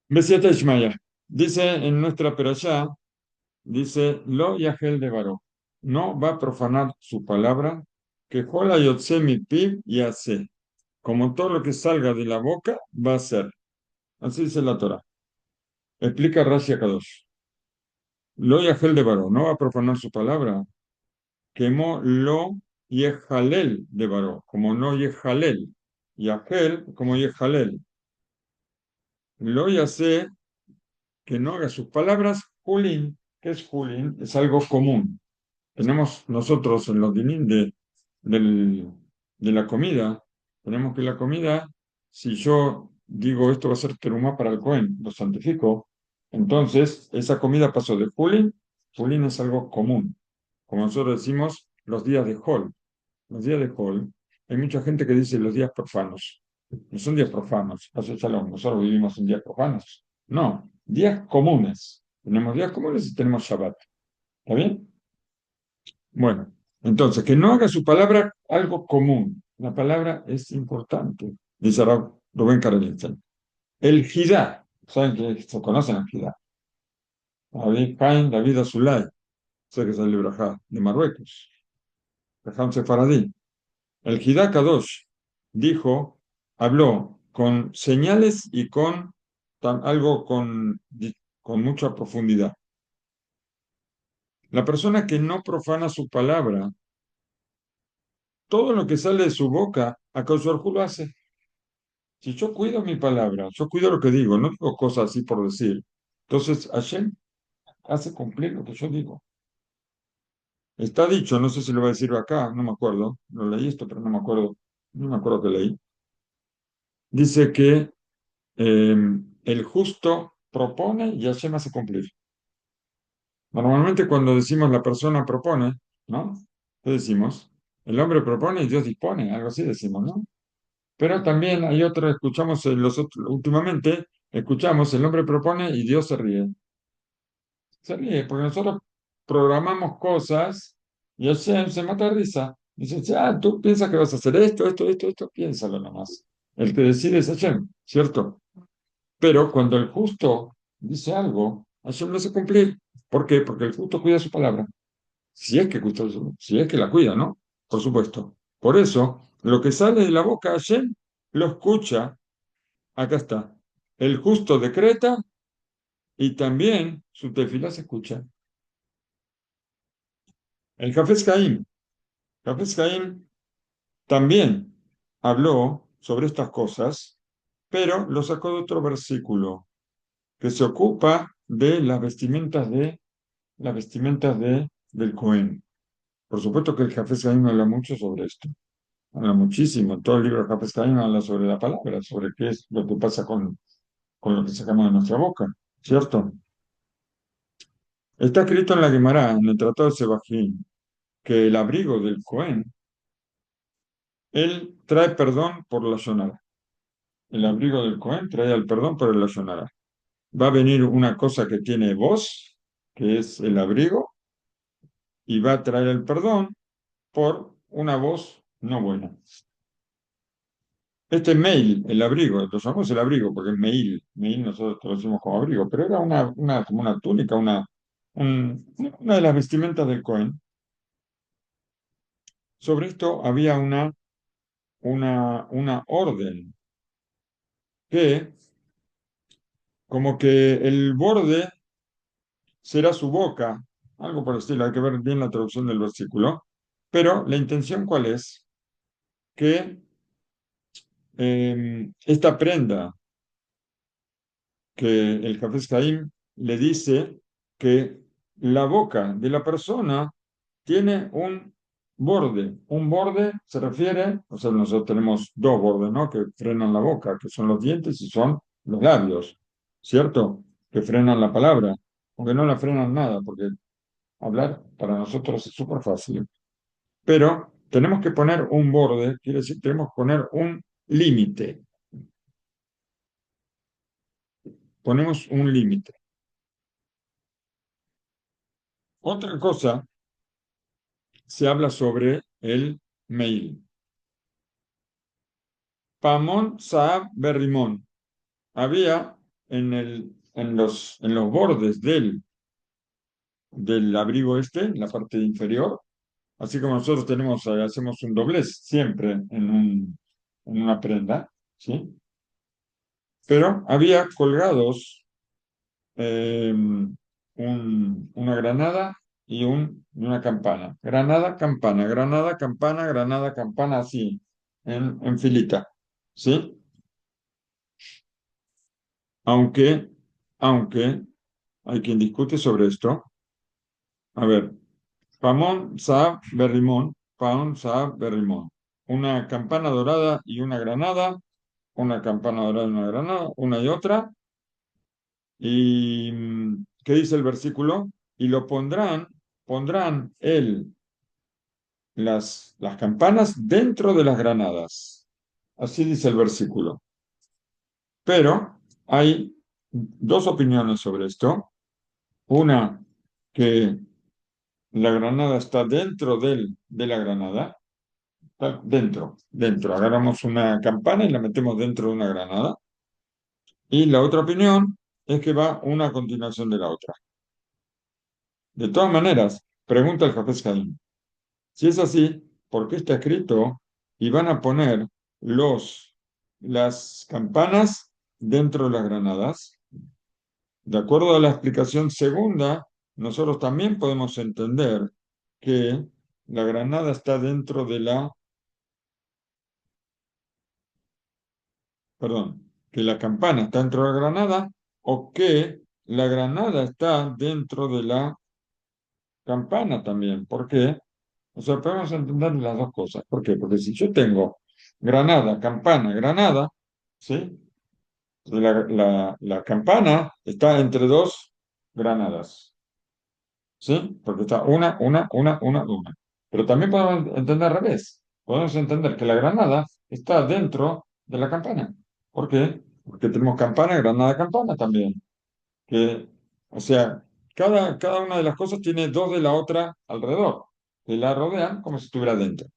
Besiata Ishmaya. Dice en nuestra perashá, dice, Lo Yahel de Baró. No va a profanar su palabra, que Jola Yotze mi pib y hace. Como todo lo que salga de la boca va a ser. Así dice la Torah. Explica Rashi Kadosh. Lo Yahel de Baró. No va a profanar su palabra. Quemó lo Yehalel de Baró. Como no Yehalel. Yahel como Yehalel. Lo Yase que no haga sus palabras, Julín. ¿Qué es Julín? Es algo común. Tenemos nosotros en los dinim de la comida, tenemos que la comida, si yo digo esto va a ser terumá para el Cohen, lo santifico, entonces esa comida pasó de Julín. Julín es algo común. Como nosotros decimos, los días de Hol. Los días de Hol, hay mucha gente que dice los días profanos. No son días profanos, Hace Shalom, nosotros vivimos en días profanos. No, días comunes. Tenemos días comunes y tenemos Shabbat. ¿Está bien? Bueno, entonces, que no haga su palabra algo común. La palabra es importante, dice Rubén Karelinsen. El Jidá, ¿saben que se conocen el Jidá? David Cain, David Azulay, sé que es el libro de Marruecos, de Hamse Faradí. El Jidá Kadosh dijo, habló con señales y con algo con mucha profundidad. La persona que no profana su palabra, todo lo que sale de su boca, a Baruj lo hace. Si yo cuido mi palabra, yo cuido lo que digo, no digo cosas así por decir. Entonces, Hashem hace cumplir lo que yo digo. Está dicho, no sé si lo va a decir acá, no me acuerdo, lo leí esto, pero no me acuerdo que leí. Dice que el justo propone y Hashem hace cumplir. Normalmente cuando decimos la persona propone, ¿no? ¿Qué decimos? El hombre propone y Dios dispone, algo así decimos, ¿no? Pero también hay otro, escuchamos últimamente, escuchamos el hombre propone y Dios se ríe. Se ríe, porque nosotros programamos cosas y Hashem se mata de risa. Dice, tú piensas que vas a hacer esto, piénsalo nomás. El que decide es Hashem, ¿cierto? Pero cuando el justo dice algo, Hashem lo hace cumplir. ¿Por qué? Porque el justo cuida su palabra. Si es que la cuida, ¿no? Por supuesto. Por eso, lo que sale de la boca de Hashem lo escucha. Acá está. El justo decreta y también su tefilá se escucha. El Jafes Caín. Jafes Caín también habló sobre estas cosas, pero lo sacó de otro versículo que se ocupa de las vestimentas del Cohen. Por supuesto que el Jafes Caín habla mucho sobre esto. Habla muchísimo. En todo el libro de Jafes Caín habla sobre la palabra, sobre qué es lo que pasa con lo que sacamos de nuestra boca. ¿Cierto? Está escrito en la Gemara, en el Tratado de Sebajín, que el abrigo del Cohen, él trae perdón por la Shonara. El abrigo del Cohen trae el perdón por la Shonara. Va a venir una cosa que tiene voz, que es el abrigo, y va a traer el perdón por una voz no buena. Este mail, el abrigo, lo llamamos el abrigo porque es mail nosotros lo decimos como abrigo, pero era como una túnica, una de las vestimentas del Cohen. Sobre esto había una orden que como que el borde será su boca, algo por el estilo, hay que ver bien la traducción del versículo, pero la intención cuál es, que esta prenda que el Hafez Haim le dice que la boca de la persona tiene un borde se refiere, o sea, nosotros tenemos dos bordes, ¿no? Que frenan la boca, que son los dientes y son los labios, ¿cierto? Que frenan la palabra, aunque no la frenan nada, porque hablar para nosotros es súper fácil. Pero tenemos que poner un borde, quiere decir, tenemos que poner un límite. Ponemos un límite. Otra cosa, se habla sobre el mail. Pamón Saab Berrimón. Había en los bordes del abrigo este, en la parte inferior, así como nosotros tenemos, hacemos un doblez siempre en una prenda, ¿sí? Pero había colgados una granada y una campana. Granada, campana, granada, campana, granada, campana, así, en filita, ¿sí? Aunque, aunque hay quien discute sobre esto. A ver, Pamón, Saab, Berrimón, Paón, Saab, Berrimón. Una campana dorada y una granada, una campana dorada y una granada, una y otra. ¿Y qué dice el versículo? Y lo pondrán las campanas dentro de las granadas. Así dice el versículo. Pero hay dos opiniones sobre esto. Una, que la granada está dentro de la granada. Está dentro. Agarramos una campana y la metemos dentro de una granada. Y la otra opinión es que va una a continuación de la otra. De todas maneras, pregunta el Jafes Haim. Si es así, ¿por qué está escrito y van a poner las campanas dentro de las granadas? De acuerdo a la explicación segunda, nosotros también podemos entender que la granada está dentro de perdón, que la campana está dentro de la granada o que la granada está dentro de la campana también. ¿Por qué? O sea, podemos entender las dos cosas. ¿Por qué? Porque si yo tengo granada, campana, granada, ¿sí? La campana está entre dos granadas, ¿sí? Porque está una. Pero también podemos entender al revés. Podemos entender que la granada está dentro de la campana. ¿Por qué? Porque tenemos campana, granada, campana también. Que, o sea, cada una de las cosas tiene dos de la otra alrededor, que la rodean como si estuviera dentro.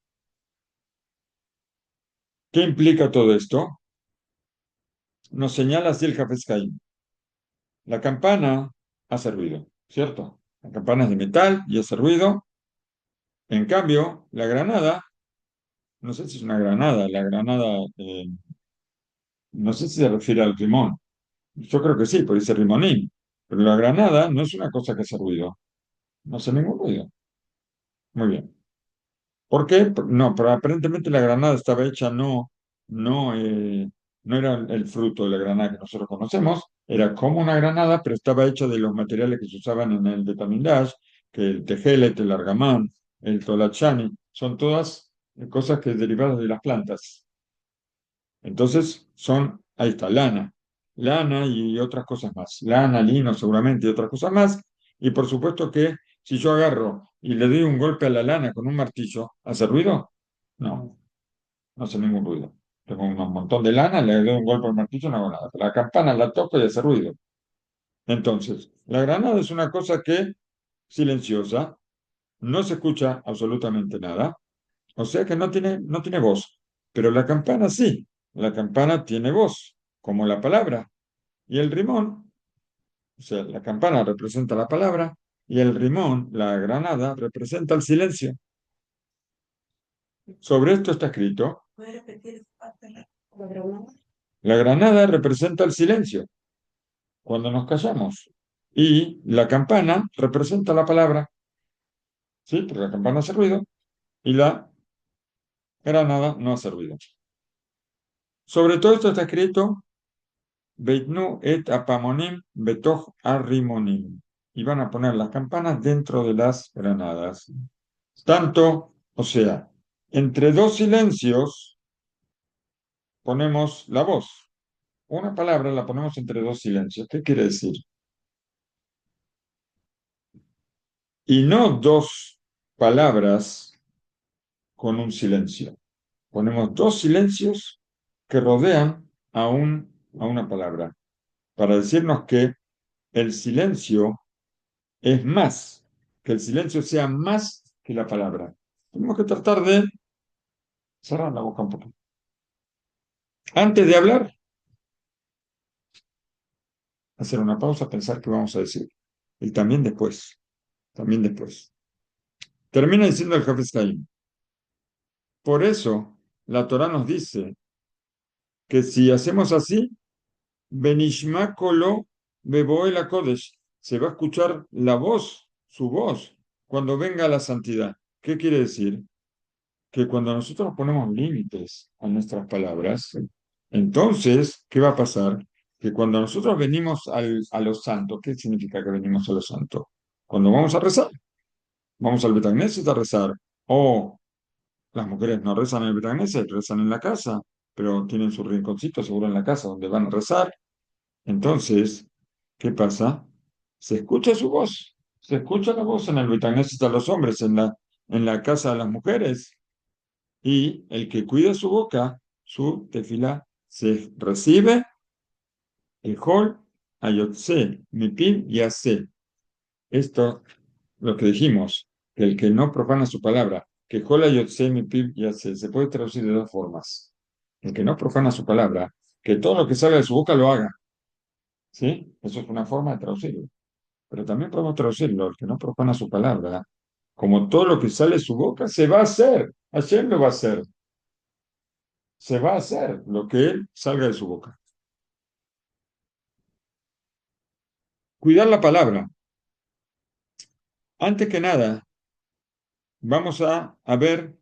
¿Qué implica todo esto? Nos señala así el Hafez Haim. La campana ha servido, ¿cierto? La campana es de metal y ha servido. En cambio, la granada, no sé si es una granada, la granada, no sé si se refiere al rimón. Yo creo que sí, porque dice rimonín. Pero la granada no es una cosa que hace ruido. No hace ningún ruido. Muy bien. ¿Por qué? No, pero aparentemente la granada estaba hecha no, no era el fruto de la granada que nosotros conocemos, era como una granada, pero estaba hecha de los materiales que se usaban en el Betamigdash, que el tejelet, el argamán, el tolachani, son todas cosas que derivadas de las plantas. Entonces ahí está, lana y otras cosas más, lana, lino seguramente y otras cosas más, y por supuesto que si yo agarro y le doy un golpe a la lana con un martillo, ¿hace ruido? No, no hace ningún ruido. Tengo un montón de lana, le doy un golpe al martillo, no hago nada. La campana la toco y hace ruido. Entonces, la granada es una cosa que silenciosa, no se escucha absolutamente nada, o sea que no tiene voz. Pero la campana sí, la campana tiene voz, como la palabra. Y el rimón, o sea, la campana representa la palabra y el rimón, la granada, representa el silencio. Sobre esto está escrito, la granada representa el silencio cuando nos callamos y la campana representa la palabra, ¿sí? Porque la campana hace ruido y la granada no hace ruido. Sobre todo esto está escrito, Beitnu et apamonim betoch arrimonim. Y van a poner las campanas dentro de las granadas. Tanto, o sea, entre dos silencios ponemos la voz. Una palabra la ponemos entre dos silencios. ¿Qué quiere decir? Y no dos palabras con un silencio. Ponemos dos silencios que rodean a una palabra para decirnos que el silencio es más, que el silencio sea más que la palabra. Tenemos que tratar de cerrar la boca un poco. Antes de hablar, hacer una pausa, pensar qué vamos a decir. Y también después. Termina diciendo el Hafez Haim. Por eso, la Torá nos dice que si hacemos así, Benishma Kolo Beboel Kodesh, se va a escuchar la voz, su voz, cuando venga la santidad. ¿Qué quiere decir? Que cuando nosotros ponemos límites a nuestras palabras, entonces, ¿qué va a pasar? Que cuando nosotros venimos a lo santo, ¿qué significa que venimos a lo santo? Cuando vamos a rezar, vamos al Betagneset a rezar, o las mujeres no rezan en el Betagneset, rezan en la casa, pero tienen su rinconcito seguro en la casa donde van a rezar. Entonces, ¿qué pasa? Se escucha su voz, se escucha la voz en el Betagneset a los hombres, en la casa de las mujeres. Y el que cuida su boca, su tefilá, se recibe el hol ayotse, mipim y hace. Esto, lo que dijimos, que el que no profana su palabra, que hol ayotse, mipim y hace, se puede traducir de dos formas. El que no profana su palabra, que todo lo que salga de su boca lo haga. ¿Sí? Eso es una forma de traducirlo. Pero también podemos traducirlo, el que no profana su palabra, como todo lo que sale de su boca, se va a hacer. Hashem lo va a hacer. Se va a hacer lo que él salga de su boca. Cuidar la palabra. Antes que nada, vamos a ver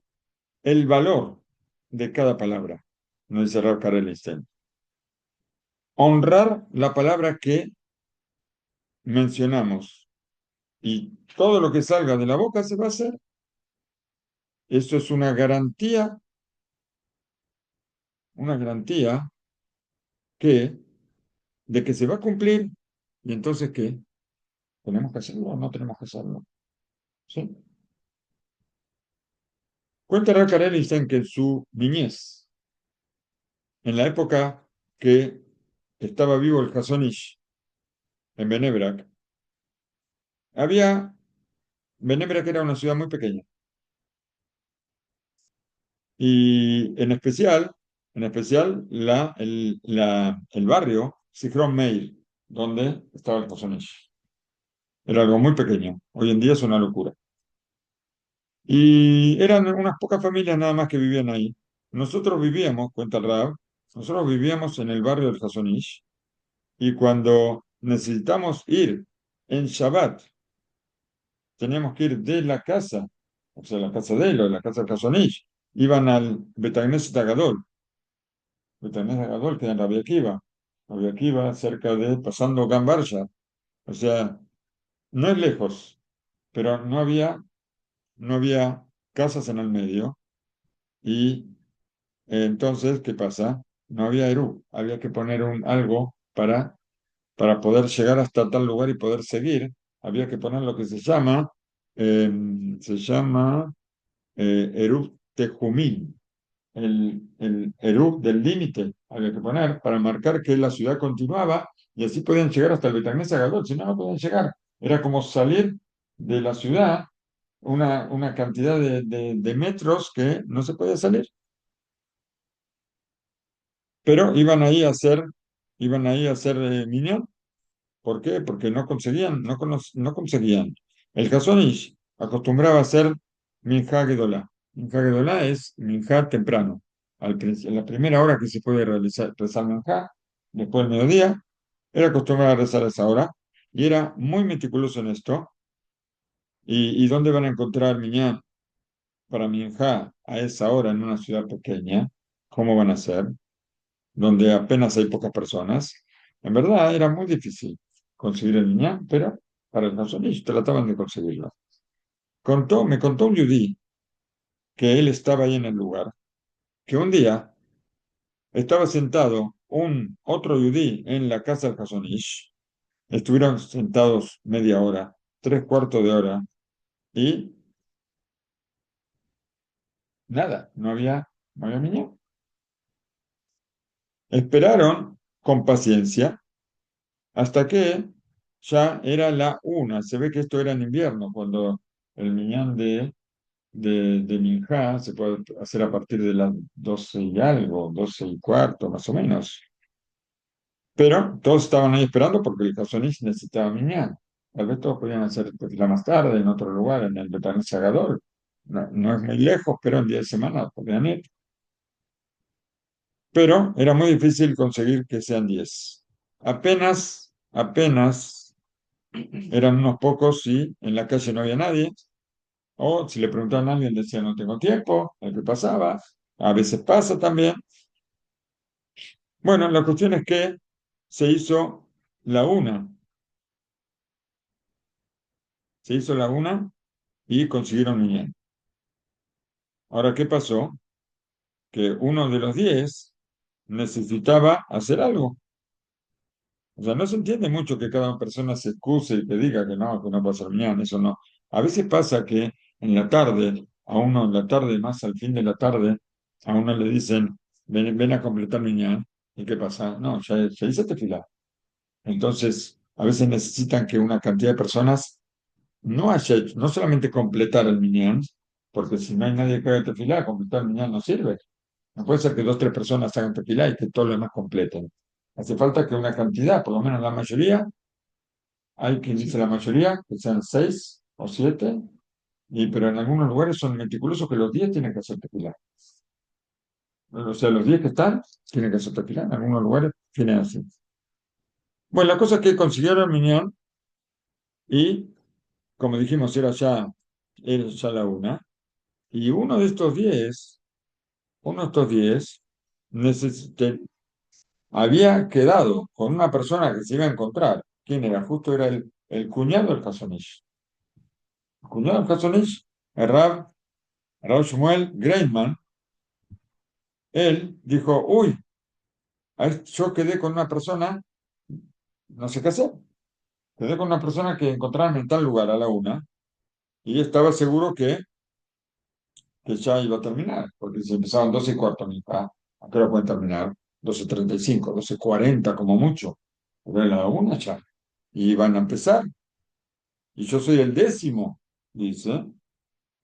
el valor de cada palabra. No dice Rab Karelisten. Honrar la palabra que mencionamos y todo lo que salga de la boca se va a hacer. Esto es una garantía que, de que se va a cumplir. ¿Y entonces qué? ¿Tenemos que hacerlo o no tenemos que hacerlo? ¿Sí? Cuenta Rab Karelisten que en su niñez, en la época que estaba vivo el Hasón Ish en Benebrak, había, Benebrak era una ciudad muy pequeña y en especial el barrio Zichron Meir, donde estaba el Hasón Ish. Era algo muy pequeño, hoy en día es una locura. Y eran unas pocas familias nada más que vivían ahí. Nosotros vivíamos, cuenta el Rab, nosotros vivíamos en el barrio del Hasón Ish y cuando necesitamos ir en Shabbat, teníamos que ir de la casa, o sea, la casa de él o la casa del Casonish, iban al Betagneset Agadol. Betagneset Agadol queda en Rabbi Akiva. Rabbi Akiva, cerca de, pasando Gan Barsha. O sea, no es lejos, pero no había casas en el medio. Y entonces, ¿qué pasa? No había Eru. Había que poner algo para poder llegar hasta tal lugar y poder seguir. Había que poner lo que eh, se llama Eruv Tejumín, el Eruv del límite, había que poner para marcar que la ciudad continuaba y así podían llegar hasta el Betagnés Agadol, si no, no podían llegar. Era como salir de la ciudad una cantidad de metros que no se podía salir. Pero iban ahí a hacer minyan. ¿Por qué? Porque no conseguían, no conseguían. El Hasonish acostumbraba a hacer Minjá Gedolá. Minjá Gedolá es Minjá temprano. En la primera hora que se puede rezar Minjá, después del mediodía, era acostumbrado a rezar a esa hora y era muy meticuloso en esto. ¿Y dónde van a encontrar Minyan para Minjá a esa hora en una ciudad pequeña? ¿Cómo van a hacer? Donde apenas hay pocas personas. En verdad era muy difícil conseguir el niño, pero para el Hasonish trataban de conseguirlo. Me contó un yudí que él estaba ahí en el lugar, que un día estaba sentado un otro yudí en la casa del Hasonish, estuvieron sentados media hora, tres cuartos de hora, y nada, no había niño. Esperaron con paciencia hasta que ya era la una. Se ve que esto era en invierno, cuando el minyan de Minjá se puede hacer a partir de las 12 y algo, 12 y cuarto, más o menos. Pero todos estaban ahí esperando porque el Casonís necesitaba minyan. Tal vez todos podían hacer tefilá más tarde, en otro lugar, en el Betané Sagador. No, no es muy lejos, pero en día de semana podían ir. Pero era muy difícil conseguir que sean 10. Apenas eran unos pocos y en la calle no había nadie. O si le preguntaban a alguien, decía, no tengo tiempo, el que pasaba. A veces pasa también. Bueno, la cuestión es que se hizo la una. Se hizo la una y consiguieron minyan. Ahora, ¿qué pasó? Que uno de los 10 necesitaba hacer algo. O sea, no se entiende mucho que cada persona se excuse y que diga que no pasa mañana, eso no. A veces pasa que en la tarde, a uno en la tarde, más al fin de la tarde, a uno le dicen, ven a completar mañana. ¿Y qué pasa? No, ya hice fila. Entonces, a veces necesitan que una cantidad de personas no haya hecho, no solamente completar el minyan, porque si no hay nadie que haga tefilá, completar el minyan no sirve. No puede ser que dos, tres personas hagan tefilá y que todos los demás completen. Hace falta que una cantidad, por lo menos la mayoría, hay quien dice la mayoría, que sean 6 o 7, pero en algunos lugares son meticulosos que los 10 tienen que hacer tefilá. O sea, los 10 que están tienen que hacer tefilá. En algunos lugares tienen así. Bueno, la cosa es que consiguieron el minyan y, como dijimos, era ya la una. Y uno de estos 10 necesite- había quedado con una persona que se iba a encontrar. ¿Quién era? Justo era el cuñado del Hasonish. El cuñado del Hasonish, el Rav Shmuel Greinman, él dijo, uy, yo quedé con una persona, no sé qué hacer, quedé con una persona que encontraron en tal lugar a la una, y estaba seguro que ya iba a terminar, porque si empezaban 12:15, ¿a qué hora pueden terminar? 12:35, 12:40 como mucho, pero a la una ya, y van a empezar, y yo soy el 10.º, dice,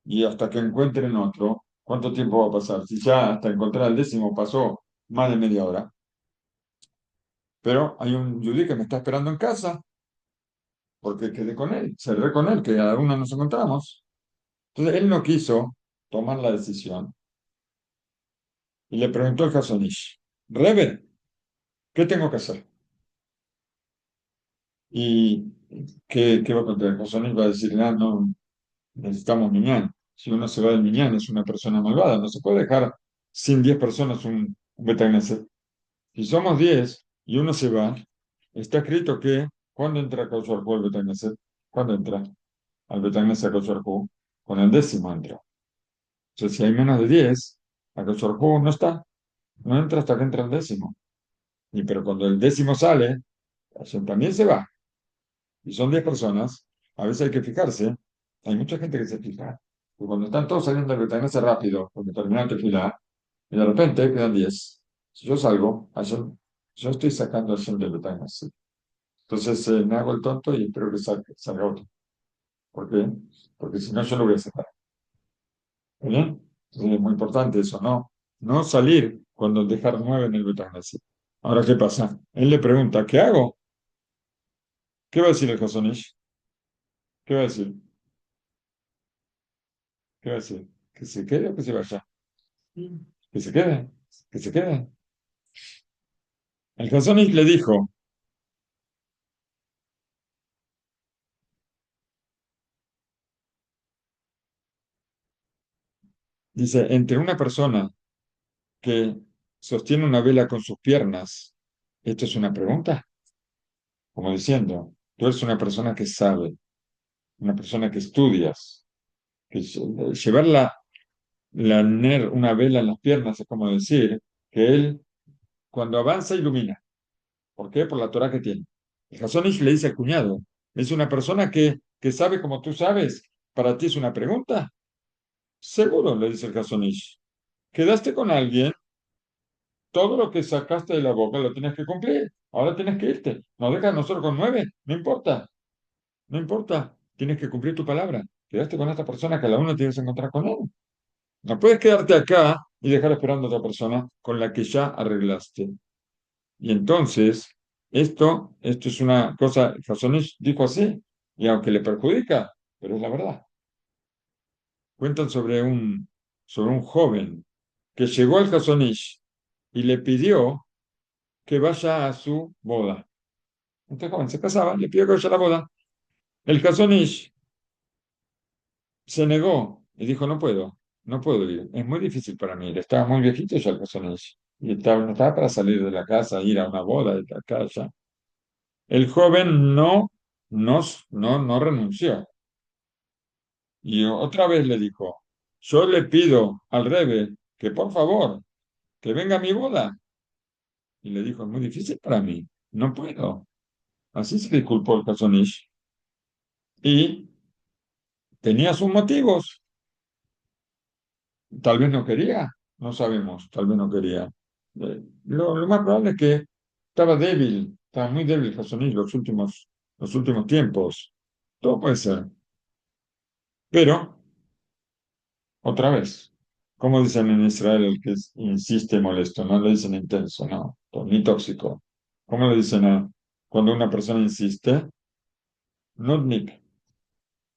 y hasta que encuentren otro, ¿cuánto tiempo va a pasar? Si ya hasta encontrar el 10.º pasó más de media hora, pero hay un judío que me está esperando en casa, porque quedé con él, cerré con él, que a la una nos encontramos. Entonces él no quiso tomar la decisión y le preguntó al Hasonish, Rebe, ¿qué tengo que hacer? Y ¿qué va a contar? El Hasonish va a decir, ah, no, necesitamos minyan. Si uno se va del minyan es una persona malvada, no se puede dejar sin 10 personas un Beit Knesset. Si somos 10 y uno se va, está escrito que cuando entra a Kaushal Hu al Beit Knesset, ¿cuándo entra al Beit Knesset a Kaushal Hu? Con el 10.º entra. Entonces, si hay menos de 10, a Kaushal Hu no está, no entra hasta que entra el 10.º. Y pero cuando el 10.º sale, Hashem también se va. Y son 10 personas, a veces hay que fijarse. Hay mucha gente que se fija. Y cuando están todos saliendo del Beit Knesset rápido, porque terminaron de filar, y de repente quedan 10. Si yo salgo, yo estoy sacando a Hashem del Beit Knesset. Entonces me hago el tonto y espero que salga otro. ¿Por qué? Porque si no, yo lo voy a sacar. ¿Está bien? Entonces es muy importante eso, ¿no? No salir cuando dejar 9 en el Beit Knesset. Ahora, ¿qué pasa? Él le pregunta, ¿qué hago? ¿Qué va a decir el Hasonish? ¿Qué va a decir? ¿Qué va a decir? ¿Que se quede o que se vaya? Que se quede, que se quede. El Hasonish le dijo, dice, entre una persona que sostiene una vela con sus piernas, ¿esto es una pregunta? Como diciendo, tú eres una persona que sabe, una persona que estudias, que llevar una vela en las piernas es como decir que él cuando avanza ilumina. ¿Por qué? Por la Torah que tiene. El Hasonish le dice al cuñado, es una persona que sabe como tú sabes, ¿para ti es una pregunta? Seguro, le dice el Hasonish. Quedaste con alguien, todo lo que sacaste de la boca lo tienes que cumplir. Ahora tienes que irte. No dejas nosotros con 9, no importa, no importa. Tienes que cumplir tu palabra. Quedaste con esta persona que a la una tienes que encontrar con él. No puedes quedarte acá y dejar esperando a otra persona con la que ya arreglaste. Y entonces Esto es una cosa, Jasonish dijo así, y aunque le perjudica, pero es la verdad. Cuentan sobre un joven que llegó al Jasonish y le pidió que vaya a su boda. Este joven se casaba, le pidió que vaya a la boda. El Jasonish se negó y dijo, no puedo ir, es muy difícil para mí. Estaba muy viejito ya el Jasonish y no estaba para salir de la casa, ir a una boda de la casa. El joven no renunció. Y otra vez le dijo, yo le pido al Rebe que por favor, que venga a mi boda. Y le dijo, es muy difícil para mí, no puedo. Así se disculpó el Hasonish. Y tenía sus motivos. Tal vez no quería, no sabemos, tal vez no quería. Lo más probable es que estaba muy débil el Hasonish los últimos tiempos. Todo puede ser. Pero, otra vez, como dicen en Israel, el que insiste molesto, no le dicen intenso, no, ni tóxico. ¿Cómo le dicen cuando una persona insiste? Nudnik,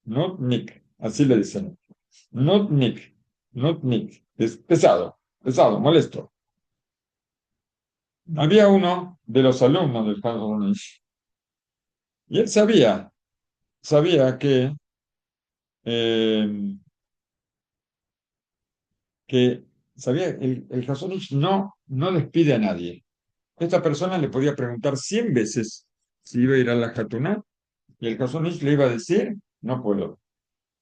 nudnik, así le dicen. Nudnik, nudnik, es pesado, pesado, molesto. Había uno de los alumnos del Hanronish y él sabía eh, que el Hasonish no despide a nadie. Esta persona le podía preguntar 100 veces si iba a ir a la Jatuná y el Hasonish le iba a decir, no puedo.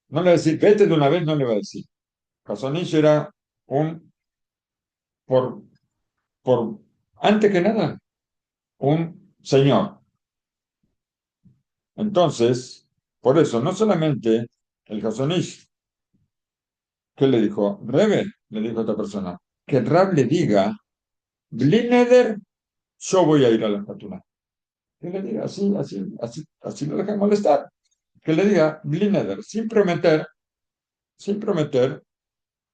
No le va a decir, vete de una vez, no le va a decir. Hasonish era un, por, por, antes que nada, un señor. Entonces, por eso, no solamente el Hasonish, ¿qué le dijo? Rebe, le dijo a esta persona, que Rab le diga, Blineder, yo voy a ir a la Jatuná. Que le diga así, así, así, así lo deja molestar. Que le diga, Blineder, sin prometer,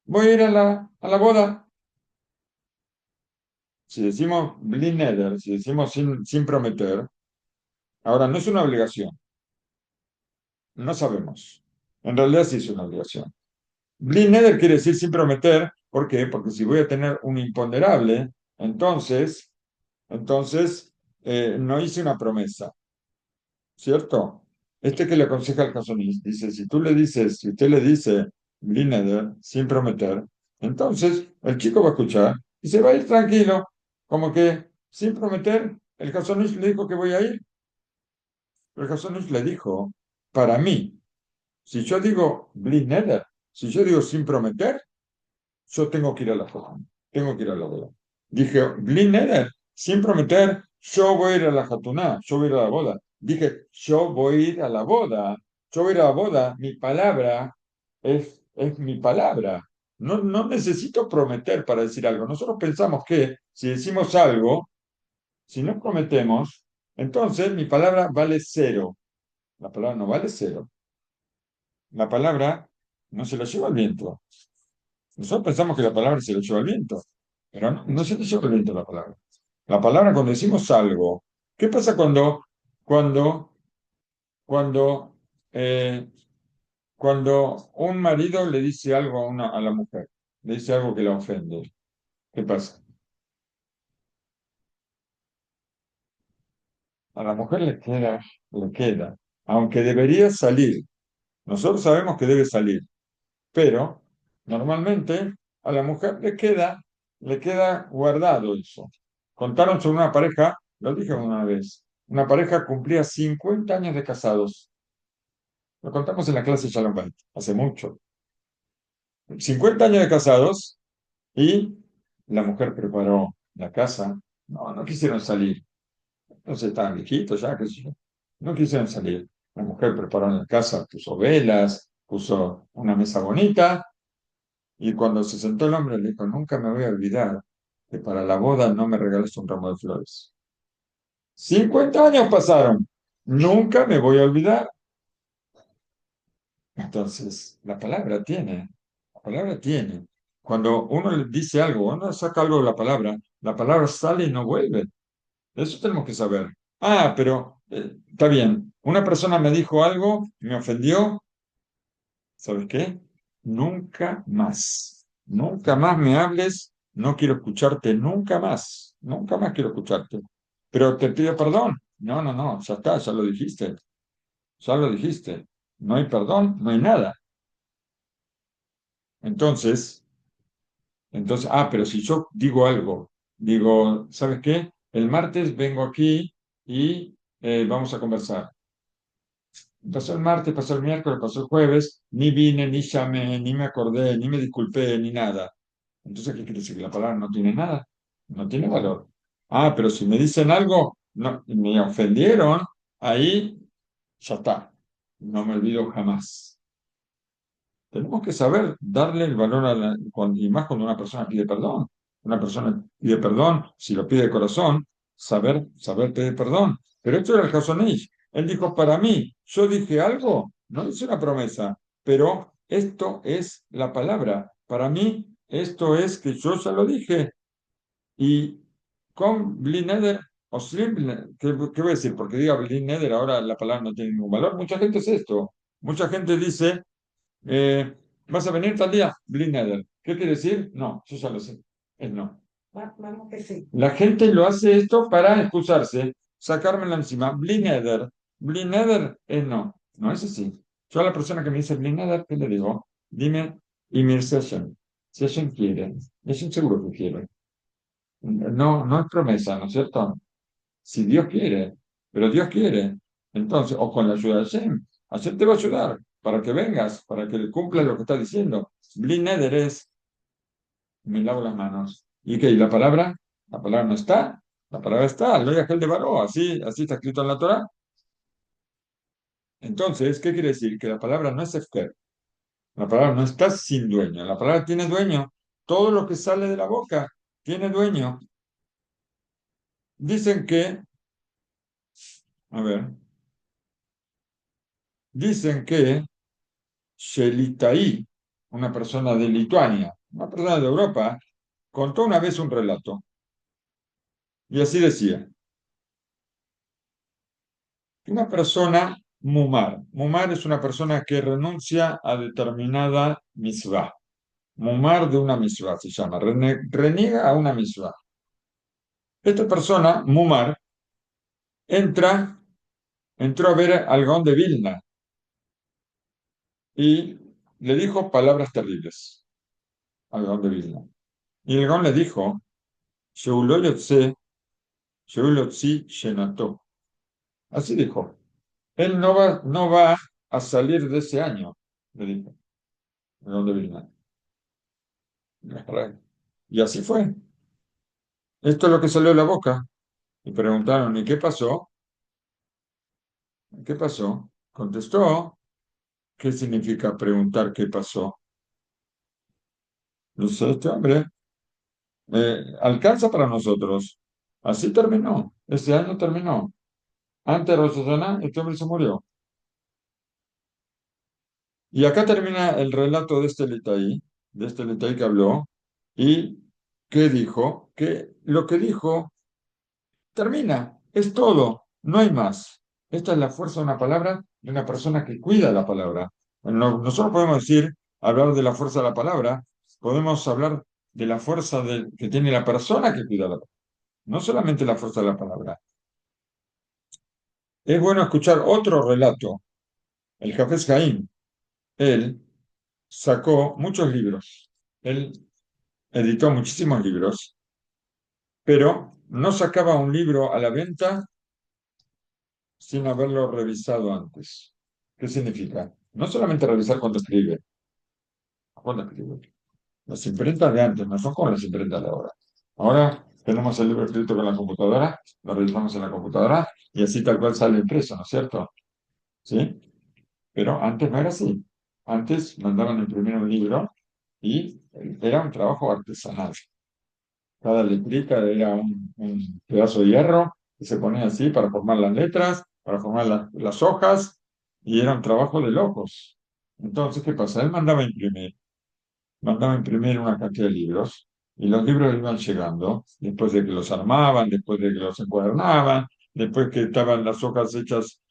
voy a ir a la boda. Si decimos Blineder, si decimos sin prometer, ahora no es una obligación, no sabemos. En realidad sí es una obligación. Blineder quiere decir sin prometer, ¿por qué? Porque si voy a tener un imponderable, entonces no hice una promesa. ¿Cierto? Este que le aconseja al Casonís dice, si usted le dice Blineder sin prometer, entonces el chico va a escuchar y se va a ir tranquilo, como que sin prometer, el Casonís le dijo que voy a ir, pero el Casonís le dijo, para mí, si yo digo Blineder, si yo digo sin prometer, yo tengo que ir a la boda. Tengo que ir a la boda. Dije, Blin Neder, sin prometer, yo voy a ir a la Jatuná, yo voy a ir a la boda. Dije, yo voy a ir a la boda, yo voy a ir a la boda, mi palabra es mi palabra. No necesito prometer para decir algo. Nosotros pensamos que si decimos algo, si no prometemos, entonces mi palabra vale cero. La palabra no vale cero. La palabra no se la lleva el viento. Nosotros pensamos que la palabra se la lleva el viento, pero no se le lleva el viento la palabra. La palabra cuando decimos algo, ¿qué pasa cuando, cuando, eh, cuando un marido le dice algo a la mujer? Le dice algo que la ofende. ¿Qué pasa? A la mujer le queda, aunque debería salir. Nosotros sabemos que debe salir, pero normalmente a la mujer le queda guardado eso. Contaron sobre una pareja, lo dije una vez, una pareja cumplía 50 años de casados. Lo contamos en la clase Shalom Bait, hace mucho. 50 años de casados y la mujer preparó la casa. No quisieron salir. Entonces estaban viejitos ya, qué sé yo. No quisieron salir. La mujer preparó la casa, puso velas, puso una mesa bonita. Y cuando se sentó el hombre, le dijo, nunca me voy a olvidar que para la boda no me regalaste un ramo de flores. 50 años pasaron. Nunca me voy a olvidar. Entonces, la palabra tiene. Cuando uno le dice algo, uno saca algo de la palabra sale y no vuelve. Eso tenemos que saber. Pero está bien. Una persona me dijo algo, me ofendió, ¿sabes qué? Nunca más. Nunca más me hables, no quiero escucharte nunca más. Nunca más quiero escucharte. Pero te pido perdón. No, no, no, ya está, ya lo dijiste. Ya lo dijiste. No hay perdón, no hay nada. Entonces, pero si yo digo algo, digo, ¿sabes qué? El martes vengo aquí y vamos a conversar. Pasó el martes, pasó el miércoles, pasó el jueves, ni vine, ni llamé, ni me acordé, ni me disculpé, ni nada. Entonces, ¿qué quiere decir? Que la palabra no tiene nada, no tiene valor. Pero si me dicen algo, no, me ofendieron, ahí ya está. No me olvido jamás. Tenemos que saber darle el valor y más cuando una persona pide perdón. Una persona pide perdón, si lo pide de corazón, saber pedir perdón. Pero esto era el caso Neish. Él dijo, para mí, yo dije algo, no hice una promesa, pero esto es la palabra. Para mí, esto es que yo ya lo dije. Y con Blineder o Slim, ¿qué voy a decir? Porque diga Blineder, ahora la palabra no tiene ningún valor. Mucha gente es esto. Mucha gente dice eh, ¿vas a venir tal día? Blineder. ¿Qué quiere decir? No, yo ya lo sé. Es no. Vamos que sí. La gente lo hace esto para excusarse, sacármela encima. Blineder. Blineder es no. No es así. Yo a la persona que me dice Blineder, ¿qué le digo? Dime, Imir Session. Session quiere. Es un seguro que quiere. No, no es promesa, ¿no es cierto? Si Dios quiere, pero Dios quiere. Entonces, o con la ayuda de Hashem. Hashem te va a ayudar para que vengas, para que cumplas lo que está diciendo. Bli neder es, me lavo las manos. ¿Y qué? ¿Y la palabra? La palabra no está. La palabra está. Lo aquel de varó. Así está escrito en la Torah. Entonces, ¿qué quiere decir? Que la palabra no es efker. La palabra no está sin dueño. La palabra tiene dueño. Todo lo que sale de la boca tiene dueño. Dicen que, a ver, dicen que Shelitaí, una persona de Lituania, una persona de Europa, contó una vez un relato y así decía, que una persona mumar es una persona que renuncia a determinada misvah, mumar de una misvah se llama, reniega a una misvah. Esta persona, mumar, entra, entró a ver al Gaón de Vilna y le dijo palabras terribles al Gaón de Vilna. Y el Gaón le dijo, Sheulo yotze, Sheulo tzi shenato. Así dijo. Él no va a salir de ese año, le dijo. ¿De dónde vino? Y así fue. Esto es lo que salió de la boca. Y preguntaron, ¿y qué pasó? ¿Qué pasó? Contestó, ¿qué significa preguntar qué pasó? Dice, este hombre alcanza para nosotros. Así terminó. Ese año terminó. Antes de Rosh Hashanah, este hombre se murió. Y acá termina el relato de este Litaí que habló, y que dijo que lo que dijo termina, es todo, no hay más. Esta es la fuerza de una palabra de una persona que cuida la palabra. Nosotros podemos decir, hablar de la fuerza de la palabra, podemos hablar de la fuerza que tiene la persona que cuida la palabra, no solamente la fuerza de la palabra. Es bueno escuchar otro relato, el Jafes Jaim. Él sacó muchos libros. Él editó muchísimos libros, pero no sacaba un libro a la venta sin haberlo revisado antes. ¿Qué significa? No solamente revisar cuando escribe. Las imprentas de antes no son como las imprentas de ahora. Ahora tenemos el libro escrito con la computadora, lo revisamos en la computadora y así tal cual sale impreso, ¿no es cierto? ¿Sí? Pero antes no era así. Antes mandaban a imprimir un libro y era un trabajo artesanal. Cada letrita era un pedazo de hierro que se ponía así para formar las letras, para formar las hojas, y era un trabajo de locos. Entonces, ¿qué pasa? Él mandaba imprimir una cantidad de libros, y los libros iban llegando, después de que los armaban, después de que los encuadernaban, después que estaban las hojas hechas,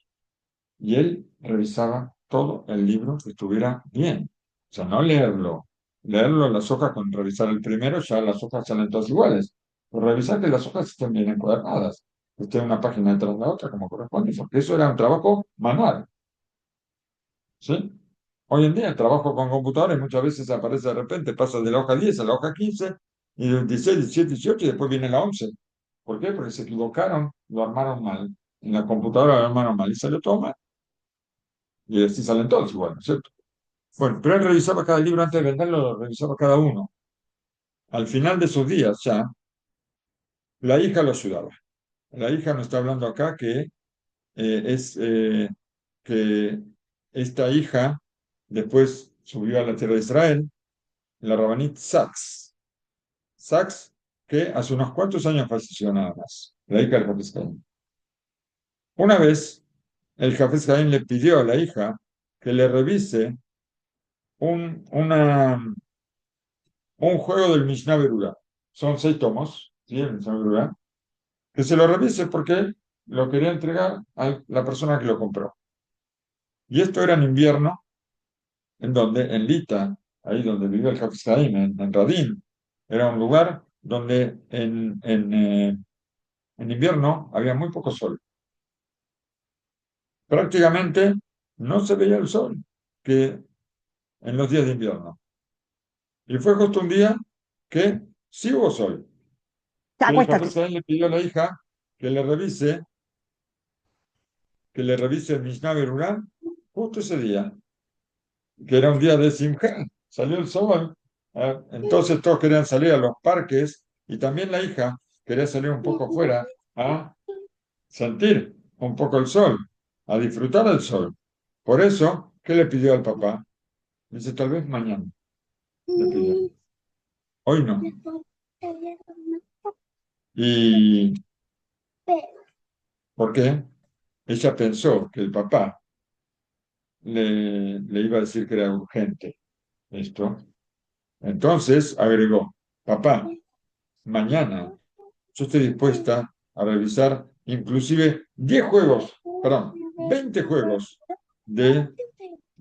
y él revisaba todo el libro que estuviera bien. O sea, no leerlo. Leerlo las hojas con revisar el primero, ya las hojas salen todas iguales. Pero revisar que las hojas estén bien encuadernadas, que esté una página detrás de la otra como corresponde, porque eso era un trabajo manual. ¿Sí? Hoy en día el trabajo con computadores muchas veces aparece de repente, pasa de la hoja 10 a la hoja 15, y del 16, 17, 18, y después viene la 11. ¿Por qué? Porque se equivocaron, lo armaron mal. En la computadora lo armaron mal y salió todo mal. Y así salen todos igual, ¿no es cierto? Bueno, pero él revisaba cada libro antes de venderlo, lo revisaba cada uno. Al final de sus días ya, la hija lo ayudaba. La hija nos está hablando acá es que esta hija después subió a la tierra de Israel, la Rabanit Sachs. Sachs, que hace unos cuantos años falleció nada más, la hija del Hafez Haim. Una vez, el Hafez Haim le pidió a la hija que le revise un, una, un juego del Mishnah Berurah. Son 6 tomos, ¿sí? El Mishnah Berurah. Que se lo revise porque él lo quería entregar a la persona que lo compró. Y esto era en invierno, en donde, en Lita, ahí donde vivía el Hafez Haim, en Radín, era un lugar donde en invierno había muy poco sol. Prácticamente no se veía el sol que en los días de invierno. Y fue justo un día que sí hubo sol. Y el Acuéstate. Hafez Haim le pidió a la hija que le revise, que le revise el Mishnah Berurah justo ese día, que era un día de Simjá, salió el sol. Entonces todos querían salir a los parques y también la hija quería salir un poco afuera a sentir un poco el sol, a disfrutar del sol. Por eso, ¿qué le pidió al papá? Dice, tal vez mañana, le pidió. Hoy no. ¿Y por qué? Ella pensó que el papá le iba a decir que era urgente esto. Entonces agregó, papá, mañana yo estoy dispuesta a revisar inclusive 10 juegos, perdón, 20 juegos del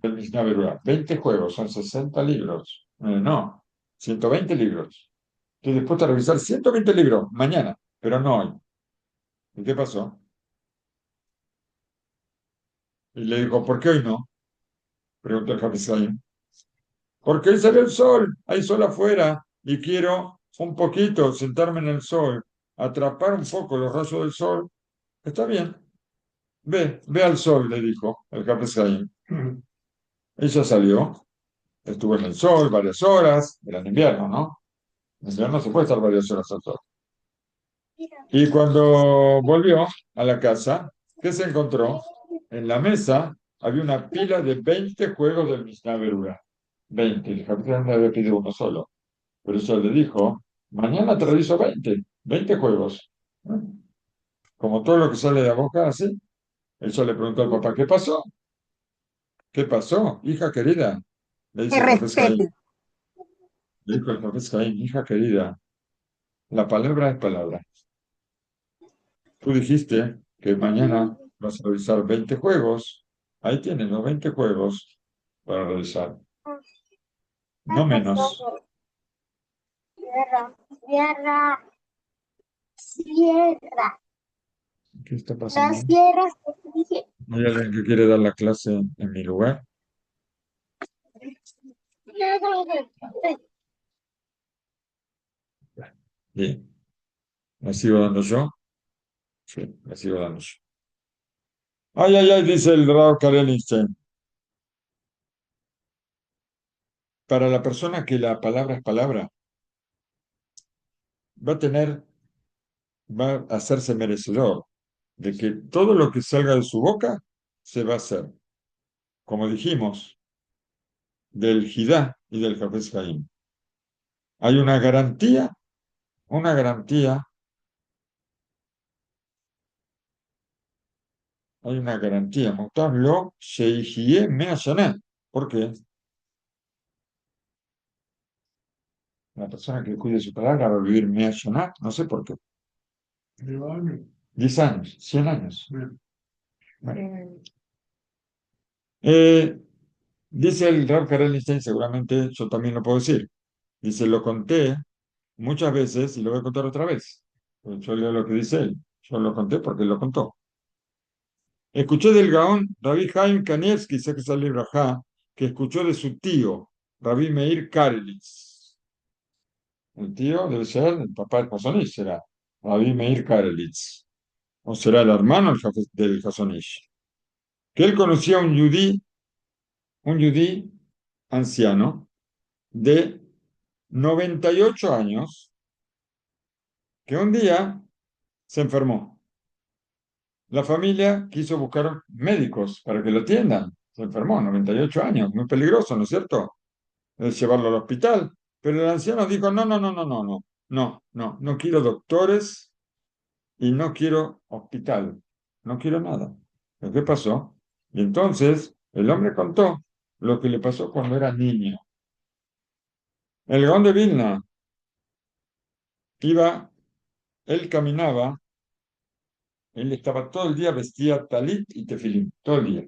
Mishnah Berurah. 20 juegos, son 60 libros. No, 120 libros. Estoy dispuesta a revisar 120 libros mañana, pero no hoy. ¿Y qué pasó? Y le dijo, ¿por qué hoy no? Preguntó el Hafez Haim. Porque hoy sale el sol, hay sol afuera y quiero un poquito sentarme en el sol, atrapar un poco los rayos del sol. Está bien, ve al sol, le dijo el Hafez Haim. Ella salió, estuvo en el sol varias horas, era en invierno, ¿no? En invierno se puede estar varias horas al sol. Y cuando volvió a la casa, ¿qué se encontró? En la mesa había una pila de 20 juegos del Mishnah Berurah. 20. El capitán le había pedido uno solo. Pero eso le dijo, mañana te reviso 20 juegos. Como todo lo que sale de la boca, así. Él le preguntó al papá, ¿qué pasó? ¿Qué pasó? Hija querida, le Que dice el Hafez Haim. respete. Le dijo el Hafez Haim, hija querida, la palabra es palabra. Tú dijiste que mañana vas a revisar 20 juegos. Ahí tienes los 20 juegos para revisar. No menos. Cierra, cierra, cierra. ¿Qué está La pasando? cierras, dije. ¿Hay alguien que quiere dar la clase en mi lugar? Bien. ¿Me sigo dando yo? Sí, me sigo dando yo. Ay, ay, ay, dice el Rav Karelinstein. Para la persona que la palabra es palabra, va a tener, va a hacerse merecedor de que todo lo que salga de su boca se va a hacer. Como dijimos, del Jidá y del Hafez Haim. Hay una garantía, hay una garantía. Mutablo Sheihie Mea Shana. ¿Por qué? La persona que cuide su palabra va a vivir Mea Shana, no sé por qué. 10 años, 100 años. Bueno. Eh, dice el Rab Karelstein, seguramente yo también lo puedo decir. Dice, lo conté muchas veces y lo voy a contar otra vez. Pues yo leo lo que dice él. Yo lo conté porque él lo contó. Escuché del Gaón Rabbi Haim Kanievski, sé que sale Brajá, que escuchó de su tío, Rabbi Meir Karelitz. El tío debe ser el papá del Hasonish, será Rabbi Meir Karelitz. O será el hermano del Hasonish. Que él conocía a un yudí anciano de 98 años que un día se enfermó. La familia quiso buscar médicos para que lo atiendan. Se enfermó, 98 años, muy peligroso, ¿no es cierto? Llevarlo al hospital. Pero el anciano dijo, no, no, no, no, no, no, no, no, no quiero doctores y no quiero hospital, no quiero nada. ¿Pero qué pasó? Y entonces el hombre contó lo que le pasó cuando era niño. El Gaón de Vilna iba, él caminaba, él estaba todo el día vestía talit y tefilín, todo el día.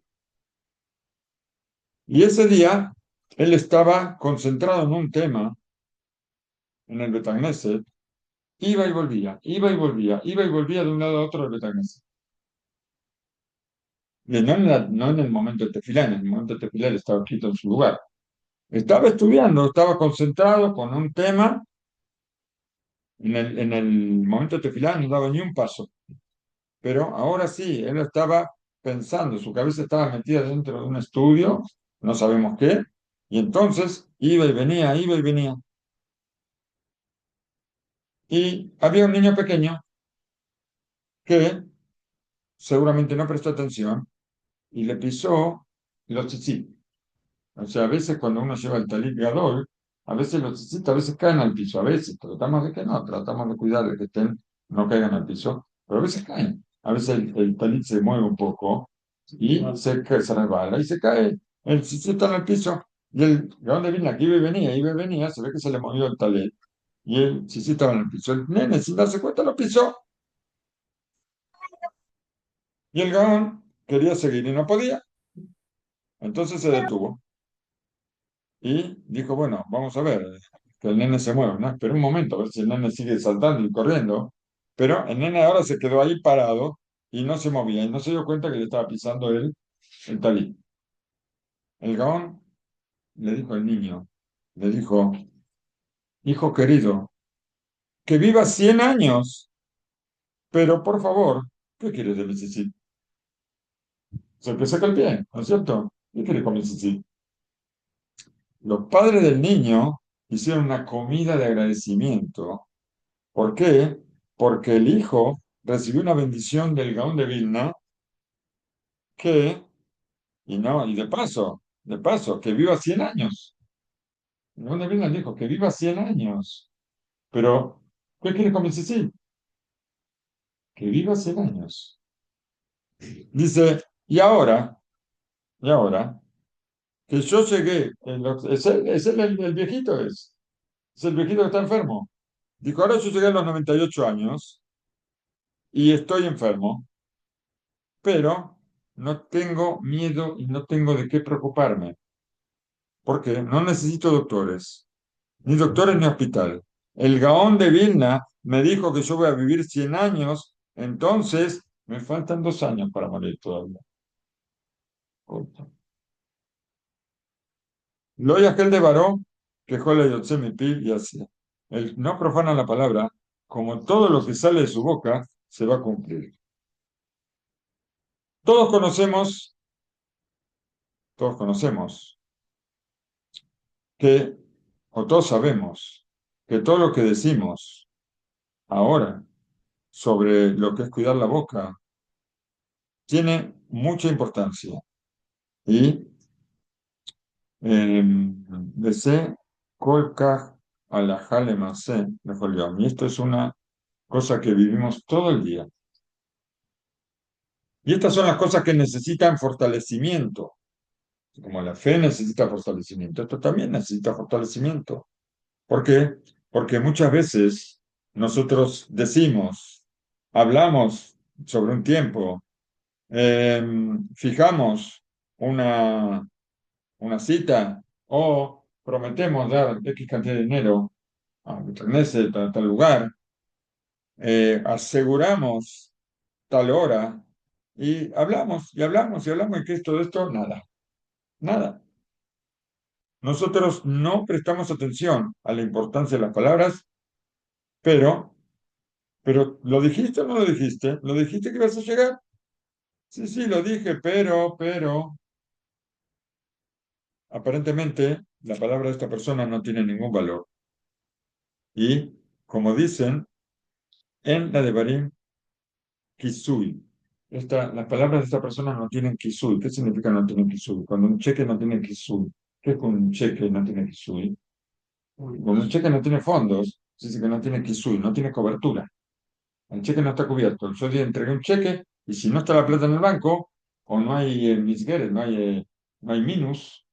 Y ese día él estaba concentrado en un tema en el Betagneset, iba y volvía, iba y volvía, iba y volvía de un lado a otro del Betagneset. Y no en el momento de tefilá, en el momento de tefilá él estaba quieto en su lugar. Estaba estudiando, estaba concentrado con un tema, en el momento de tefilá no daba ni un paso. Pero ahora sí, él estaba pensando, su cabeza estaba metida dentro de un estudio, no sabemos qué, y entonces iba y venía, iba y venía. Y había un niño pequeño que seguramente no prestó atención y le pisó los tzitzit. O sea, a veces cuando uno lleva el talit gadol, a veces los tzitzit a veces caen al piso, a veces tratamos de que no, tratamos de cuidar de que estén, no caigan al piso, pero a veces caen. A veces el talit se mueve un poco y se resbala y se cae. El tzitzit está en el piso y el gadol de Vilna que iba y venía, se ve que se le movió el talit y el tzitzit estaba en el piso. El nene, sin darse cuenta, lo pisó. Y el Gaón quería seguir y no podía. Entonces se detuvo y dijo, bueno, vamos a ver, que el nene se mueve, ¿no? Espera un momento, a ver si el nene sigue saltando y corriendo. Pero el nene ahora se quedó ahí parado y no se movía y no se dio cuenta que le estaba pisando el talí. El Gaón le dijo al niño, le dijo, hijo querido, que viva 100 años, pero por favor, ¿qué quieres de mi chichi? Se que saca el pie, ¿no es cierto? ¿Qué quiere con mi chichi? Los padres del niño hicieron una comida de agradecimiento. ¿Por qué? Porque el hijo recibió una bendición del Gaón de Vilna que, y no, y de paso, que viva 100 años. El Gaón de Vilna dijo que viva 100 años. Pero, ¿qué quiere con sí? Que viva 100 años. Dice, y ahora, que yo llegué, el viejito es el viejito que está enfermo. Dijo, ahora yo llegué a los 98 años y estoy enfermo, pero no tengo miedo y no tengo de qué preocuparme, porque no necesito doctores, ni doctores ni hospital. El Gaón de Vilna me dijo que yo voy a vivir 100 años, entonces me faltan 2 años para morir todavía. Lo aquel de varó, que jole yotze mi pi y así. El no profana la palabra, como todo lo que sale de su boca se va a cumplir. Todos conocemos, todos conocemos que, o todos sabemos, que todo lo que decimos ahora sobre lo que es cuidar la boca tiene mucha importancia. Y desee kolkaj alajá masé, mejor yo. Y esto es una cosa que vivimos todo el día. Y estas son las cosas que necesitan fortalecimiento. Como la fe necesita fortalecimiento, esto también necesita fortalecimiento. ¿Por qué? Porque muchas veces nosotros decimos, hablamos sobre un tiempo, fijamos una, una cita o prometemos dar X cantidad de dinero a nuestros meses, a tal lugar, aseguramos tal hora y hablamos y hablamos y hablamos y que es todo esto, nada, nada. Nosotros no prestamos atención a la importancia de las palabras, pero, pero ¿lo dijiste o no lo dijiste? ¿Lo dijiste que ibas a llegar? Sí, sí, lo dije, pero, aparentemente la palabra de esta persona no tiene ningún valor. Y, como dicen, en la de Barim, Kisui. Las palabras de esta persona no tienen Kisui. ¿Qué significa no tienen Kisui? Cuando un cheque no tiene Kisui. ¿Qué es un cheque no tiene Kisui? Cuando un cheque no tiene fondos, se dice que no tiene Kisui, no tiene cobertura. El cheque no está cubierto. Yo día entregué un cheque y si no está la plata en el banco o no hay misgueres, no hay minus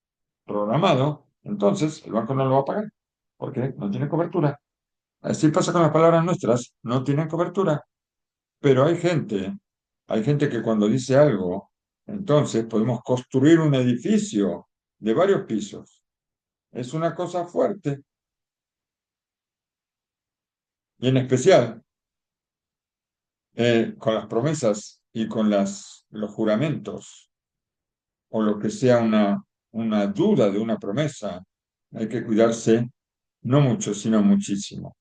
programado, entonces el banco no lo va a pagar porque no tiene cobertura. Así pasa con las palabras nuestras, no tienen cobertura. Pero hay gente que cuando dice algo, entonces podemos construir un edificio de varios pisos. Es una cosa fuerte. Y en especial con las promesas y con los juramentos, o lo que sea una duda de una promesa, hay que cuidarse no mucho, sino muchísimo.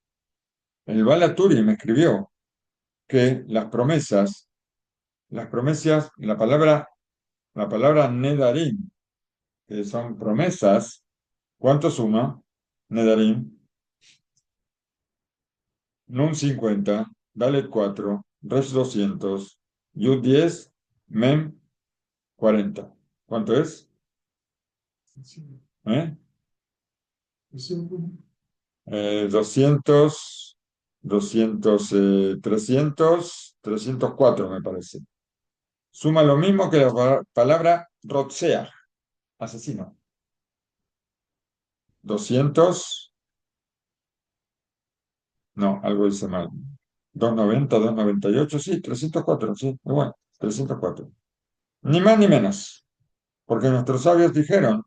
El Balaturi me escribió que las promesas, la palabra nedarim, que son promesas, ¿cuánto suma? Nedarim, Nun 50, Dalet 4, Resh 200, Yud 10, Mem 40. ¿Cuánto es? ¿Eh? 200, 200, 304 me parece. Suma lo mismo que la palabra rotzea, asesino. 200, no, algo hice mal. 290, 298, sí, 304, sí, igual, 304. Ni más ni menos, porque nuestros sabios dijeron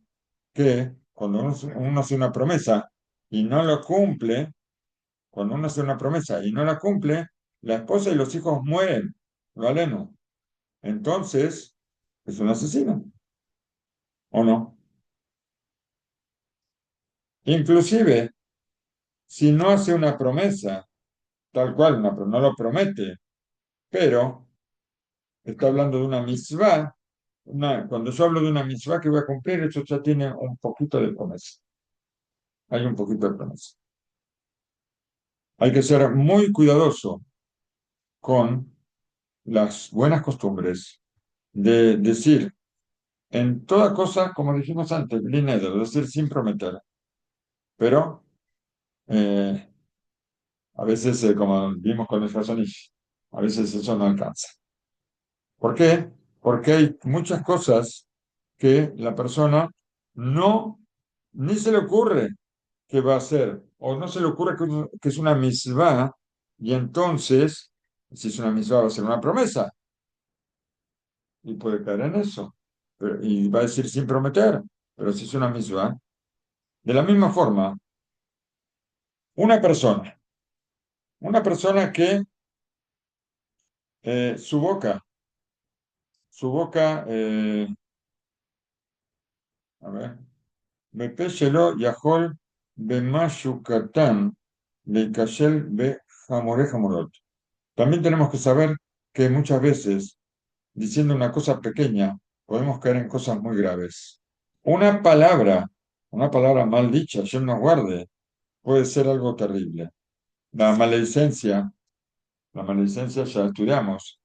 que cuando uno hace una promesa y no lo cumple, cuando uno hace una promesa y no la cumple, la esposa y los hijos mueren, lo aleno. Entonces, es un asesino, ¿o no? Inclusive, si no hace una promesa, tal cual, no lo promete, pero está hablando de una mitzvah, cuando yo hablo de una mitzvah que voy a cumplir, eso ya tiene un poquito de promesa. Hay un poquito de promesa. Hay que ser muy cuidadoso con las buenas costumbres de decir en toda cosa, como dijimos antes, bli neder, es decir, sin prometer. Pero eh, a veces, como vimos con el Hasonish, a veces eso no alcanza. ¿Por qué? Porque hay muchas cosas que la persona no, ni se le ocurre que va a hacer, o no se le ocurre que es una misvá, y entonces, si es una misvá, va a ser una promesa, y puede caer en eso. Y va a decir sin prometer, pero si es una misvá. De la misma forma, una persona, una persona que su boca, a ver, Bepeshelo Yahol Bemashu Katan Leikashel Be Jamore Jamorot. También tenemos que saber que muchas veces, diciendo una cosa pequeña, podemos caer en cosas muy graves. Una palabra, una palabra mal dicha, Dios nos guarde, puede ser algo terrible. La maledicencia La maledicencia, ya estudiamos,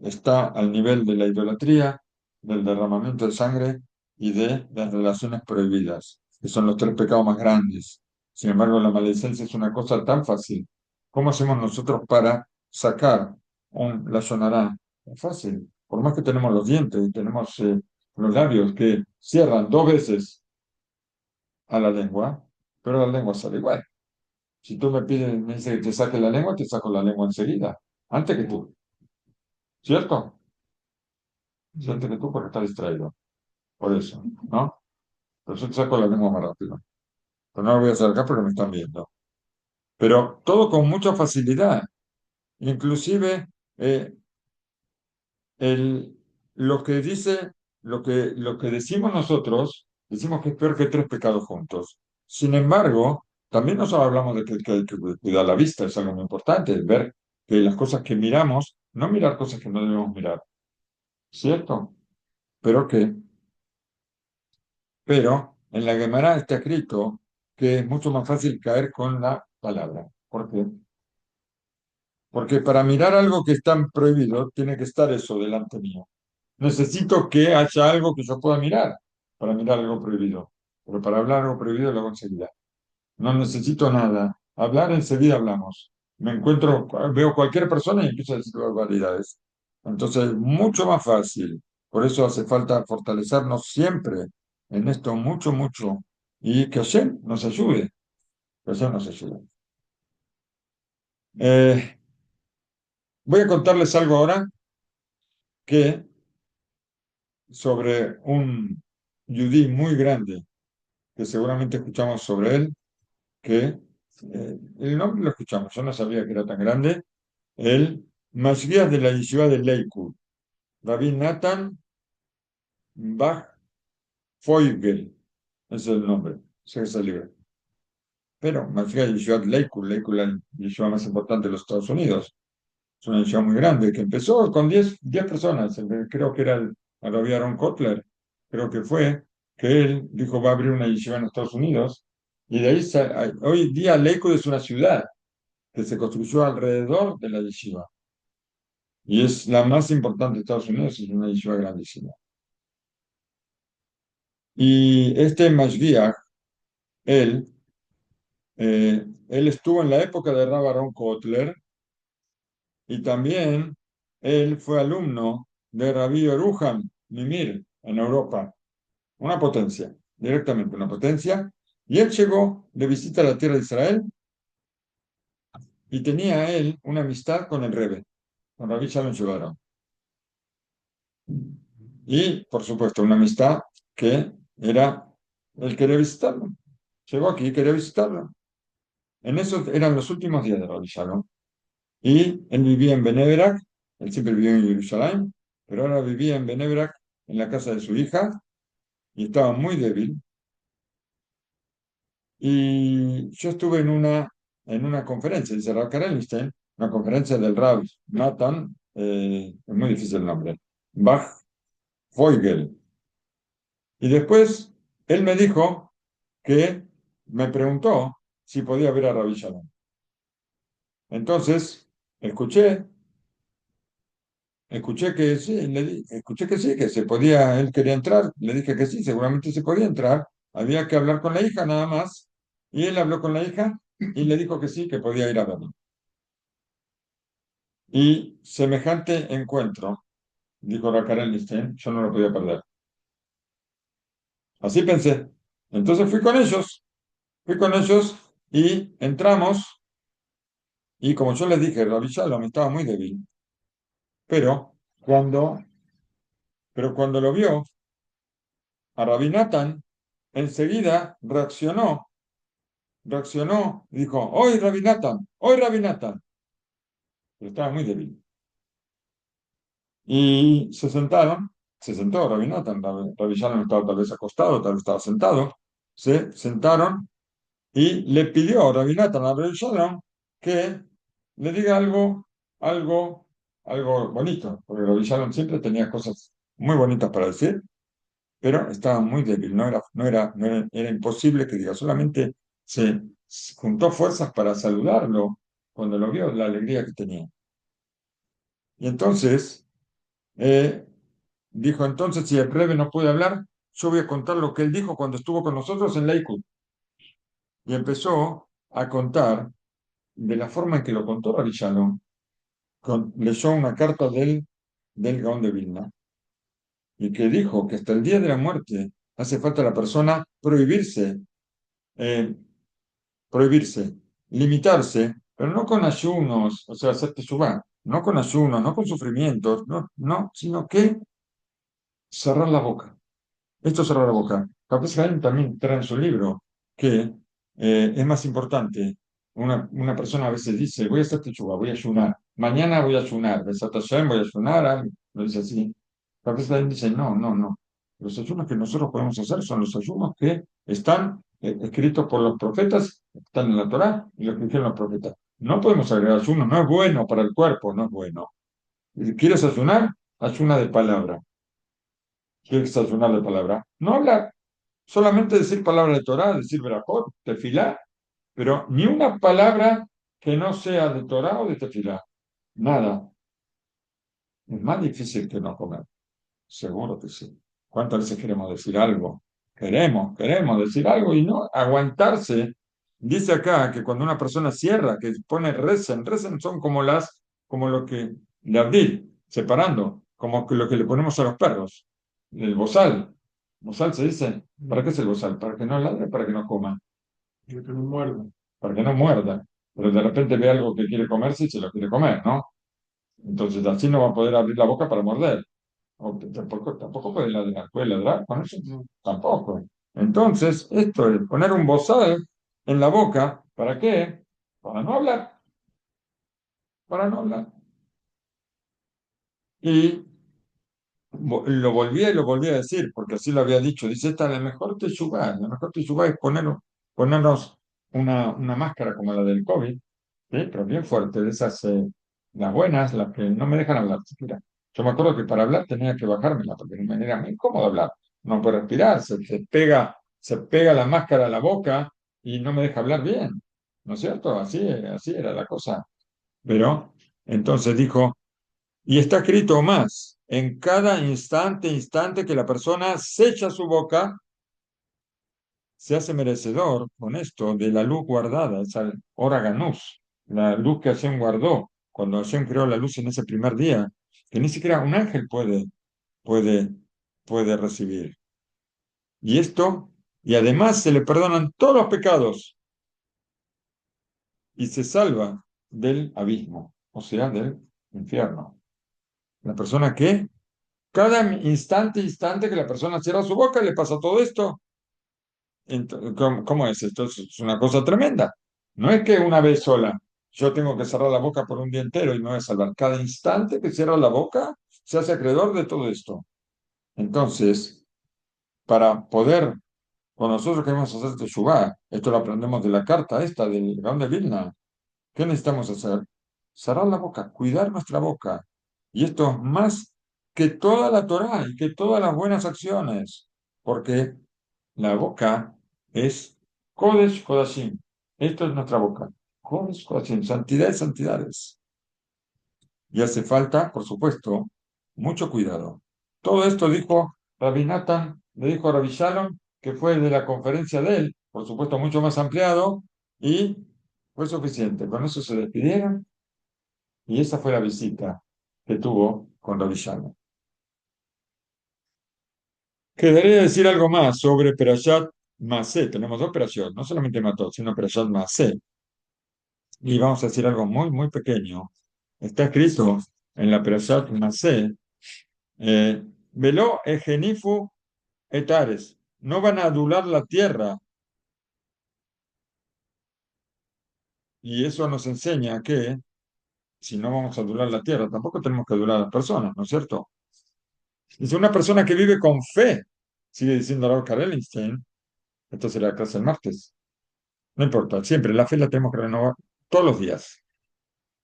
está al nivel de la idolatría, del derramamiento de sangre y de las relaciones prohibidas, que son los tres pecados más grandes. Sin embargo, la maledicencia es una cosa tan fácil. ¿Cómo hacemos nosotros para sacar la sonará? Es fácil. Por más que tenemos los dientes y tenemos los labios que cierran dos veces a la lengua, pero la lengua sale igual. Si tú me dices que te saque la lengua, te saco la lengua enseguida. antes que tú, ¿cierto? Sí, antes que tú porque estás distraído, por eso, ¿no? Por eso te saco la lengua más rápido. Pero no lo voy a hacer acá porque me están viendo. Pero todo con mucha facilidad. Inclusive eh, el, lo que dice, lo que decimos nosotros, decimos que es peor que tres pecados juntos. Sin embargo, también nosotros hablamos de que hay que cuidar la vista, es algo muy importante, ver que las cosas que miramos, no mirar cosas que no debemos mirar, ¿cierto? Pero que, pero en la Gemara está escrito que es mucho más fácil caer con la palabra. ¿Por qué? Porque para mirar algo que está prohibido, tiene que estar eso delante mío. Necesito que haya algo que yo pueda mirar para mirar algo prohibido. Pero para hablar algo prohibido lo conseguirá. No necesito nada. Hablar enseguida hablamos. Me encuentro, veo cualquier persona y empiezo a decir barbaridades. Entonces es mucho más fácil. Por eso hace falta fortalecernos siempre en esto mucho, mucho. Y que Hashem nos ayude. Que Hashem nos ayude. Eh, voy a contarles algo ahora que sobre un yudí muy grande que seguramente escuchamos sobre él, que el nombre lo escuchamos, yo no sabía que era tan grande, el Mashgiach de la Yeshiva de Lakewood, Rabbi Nathan Bach Feugel, ese es el nombre, ese es el libro. Pero Mashgiach de Yeshiva de Lakewood, Lakewood es la yeshiva más importante de los Estados Unidos, es una yeshiva muy grande, que empezó con 10 personas, creo que era el Rabbi Aaron Kotler, creo que fue, que él dijo va a abrir una yeshiva en Estados Unidos, y de ahí, hoy día Lakewood es una ciudad, que se construyó alrededor de la yeshiva. Y es la más importante de Estados Unidos, es una yeshiva grandísima. Y este Mashgiach, él, él estuvo en la época de Rabbi Aaron Kotler y también él fue alumno de Rabbi Yeruham Mimir en Europa, una potencia, directamente una potencia. Y él llegó de visita a la tierra de Israel y tenía él una amistad con el Rebbe, con Rabbi Shalom Shuvaro. Y, por supuesto, una amistad que era, él quería visitarlo. Llegó aquí y quería visitarlo. En esos eran los últimos días de Rabbi Shalom. Y él vivía en Benebrak, él siempre vivió en Jerusalén, pero ahora vivía en Benebrak, en la casa de su hija, y estaba muy débil. Y yo estuve en una conferencia, dice Rav Karenstein, una conferencia del Rav Nathan, es muy difícil el nombre, Bach Feugel. Y después él me dijo que me preguntó si podía ver a Rabbi Shalom. Entonces, escuché, escuché que sí, escuché que sí, que se podía, él quería entrar, le dije que sí, seguramente se podía entrar, había que hablar con la hija nada más, y él habló con la hija y le dijo que sí, que podía ir a verlo. Y semejante encuentro, dijo Raquel Lichtenstein, yo no lo podía perder. Así pensé. Entonces fui con ellos y entramos. Y como yo les dije, Rabbi Shalom estaba muy débil, pero cuando, pero cuando lo vio a Rabbi Nathan, enseguida reaccionó y dijo, hoy Rabbi Nathan, pero estaba muy débil. Y se sentó Rabbi Nathan, Rabbi Shalom estaba tal vez acostado, tal vez estaba sentado, se sentaron y le pidió a Rabbi Nathan a Rabbi Shalom que le diga algo, algo bonito, porque Rabbi Shalom siempre tenía cosas muy bonitas para decir, pero estaba muy débil, era imposible que diga, solamente se juntó fuerzas para saludarlo cuando lo vio, la alegría que tenía. Y entonces eh, dijo, entonces si el Rebbe no puede hablar, yo voy a contar lo que él dijo cuando estuvo con nosotros en Lakewood. Y empezó a contar de la forma en que lo contó Rabbi Shalom, leyó una carta del Gaón de Vilna y que dijo que hasta el día de la muerte hace falta a la persona eh, prohibirse, limitarse, pero no con ayunos, o sea, hacer teshuvá, no con ayuno, no con sufrimientos, no, no, sino que cerrar la boca. Esto cerrar la boca. Capaz que alguien también trae en su libro que es más importante. Una persona a veces dice, voy a hacer techuga, voy a ayunar. Mañana voy a ayunar. Besat Hashem, voy a ayunar. Lo dice así. Capaz que alguien dice, no, no, no. Los ayunos que nosotros podemos hacer son los ayunos que están escritos por los profetas, están en la Torá y los que dijeron los profetas. No podemos agregar ayuno, no es bueno para el cuerpo, no es bueno. Si quieres ayunar, ayuna de palabra. ¿Quieres ayunar de palabra? No hablar. Solamente decir palabra de Torah, decir verajot, tefilá, pero ni una palabra que no sea de Torah o de tefilá. Nada. Es más difícil que no comer. Seguro que sí. ¿Cuántas veces queremos decir algo? Queremos decir algo y no aguantarse. Dice acá que cuando una persona cierra, que pone resen son como como lo que, de abrir, separando, como que lo que le ponemos a los perros. El bozal. Bozal se dice, ¿para qué es el bozal? Para que no ladre, para que no coma. Para que no muerda. Para que no muerda. Pero de repente ve algo que quiere comerse y se lo quiere comer, ¿no? Entonces así no va a poder abrir la boca para morder. O tampoco puede ladrar con eso, no, tampoco. Entonces, esto es poner un bozal en la boca, ¿para qué? Para no hablar, para no hablar. Y lo volví y lo volví a decir, porque así lo había dicho. Dice, esta es la mejor teshuvá es ponernos una máscara como la del COVID, ¿sí? Pero bien fuerte, de esas, las buenas, las que no me dejan hablar siquiera. Yo me acuerdo que para hablar tenía que bajármela, porque me era muy incómodo hablar. No puedo respirar, se pega la máscara a la boca y no me deja hablar bien. ¿No es cierto? Así era la cosa. Pero entonces dijo, y está escrito más, en cada instante que la persona secha su boca, se hace merecedor con esto de la luz guardada, esa hora ganús, la luz que Hashem guardó cuando Hashem creó la luz en ese primer día, que ni siquiera un ángel puede, puede recibir. Y esto, y además se le perdonan todos los pecados y se salva del abismo, o sea, del infierno. La persona que cada instante que la persona cierra su boca le pasa todo esto. ¿Cómo es esto? Es una cosa tremenda. No es que una vez sola yo tengo que cerrar la boca por un día entero y me voy a salvar. Cada instante que cierra la boca se hace acreedor de todo esto. Entonces, para poder, con nosotros queremos hacer teshuvá, esto lo aprendemos de la carta esta del Gaón de Vilna. ¿Qué necesitamos hacer? Cerrar la boca, cuidar nuestra boca. Y esto es más que toda la Torá y que todas las buenas acciones, porque la boca es Kodesh Kodashim. Esto es nuestra boca. Kodesh Kodashim, santidad de santidades. Y hace falta, por supuesto, mucho cuidado. Todo esto dijo Rabbi Nathan, le dijo a Rabbi Shalom, que fue de la conferencia de él, por supuesto mucho más ampliado, y fue suficiente. Con eso se despidieron y esa fue la visita que tuvo con Rabbi Shalom. Quedaría decir algo más sobre Perashat Masé. Tenemos dos Perashat, no solamente Matot, sino Perashat Masé. Y vamos a decir algo muy pequeño. Está escrito en la Perashat Masé, Veló Egenifu etares. No van a adular la tierra. Y eso nos enseña que si no vamos a adular la tierra, tampoco tenemos que adular a las personas, ¿no es cierto? Dice una persona que vive con fe, sigue diciendo Raúl Karelstein, esto será la clase el martes. No importa, siempre la fe la tenemos que renovar todos los días.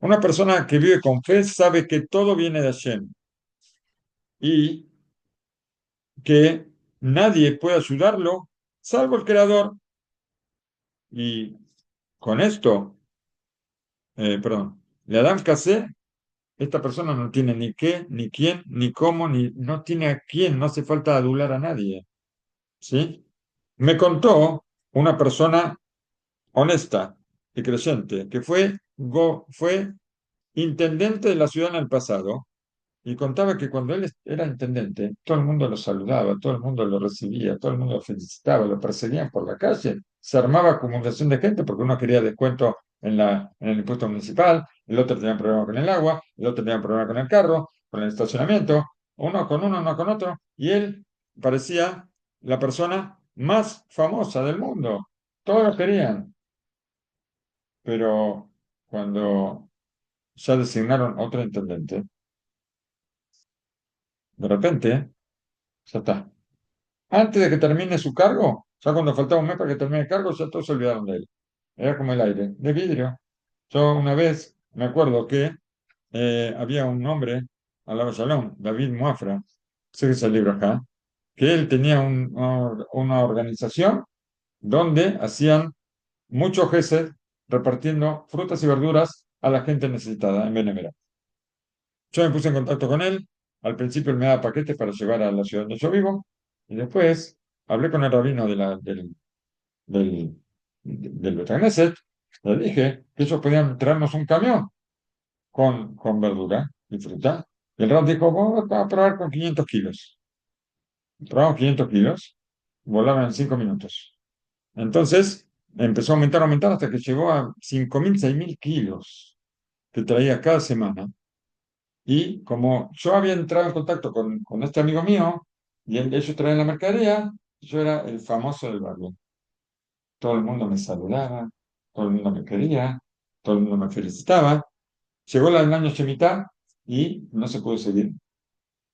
Una persona que vive con fe sabe que todo viene de Hashem y que nadie puede ayudarlo salvo el Creador. Y con esto, perdón, le Adam Kasé, esta persona no tiene ni qué, ni quién, ni cómo, ni no tiene a quién, no hace falta adular a nadie. ¿Sí? Me contó una persona honesta y creyente que fue intendente de la ciudad en el pasado. Y contaba que cuando él era intendente, todo el mundo lo saludaba, todo el mundo lo recibía, todo el mundo lo felicitaba, lo perseguían por la calle, se armaba acumulación de gente porque uno quería descuento en el impuesto municipal, el otro tenía un problema con el agua, el otro tenía un problema con el carro, con el estacionamiento, uno, uno con otro, y él parecía la persona más famosa del mundo. Todos lo querían, pero cuando ya designaron otro intendente, de repente, ya está. Antes de que termine su cargo, ya cuando faltaba un mes para que termine el cargo, ya todos se olvidaron de él. Era como el aire, de vidrio. Yo una vez me acuerdo que había un hombre, alaba Shalom, David Muafra, sé que es el libro acá, que él tenía una organización donde hacían muchos gesed repartiendo frutas y verduras a la gente necesitada en Benemera. Yo me puse en contacto con él. Al principio él me daba paquetes para llevar a la ciudad donde yo vivo. Y después hablé con el rabino del, del Betagneset. Le dije que ellos podían traernos un camión con verdura y fruta. Y el rab dijo, vamos a probar con 500 kilos. Probamos 500 kilos, volaban en 5 minutos. Entonces empezó a aumentar hasta que llegó a 5.000 6.000 kilos que traía cada semana. Y como yo había entrado en contacto con este amigo mío, y ellos traían la mercadería, yo era el famoso del barrio. Todo el mundo me saludaba, todo el mundo me quería, todo el mundo me felicitaba. Llegó el año Shemitah y no se pudo seguir.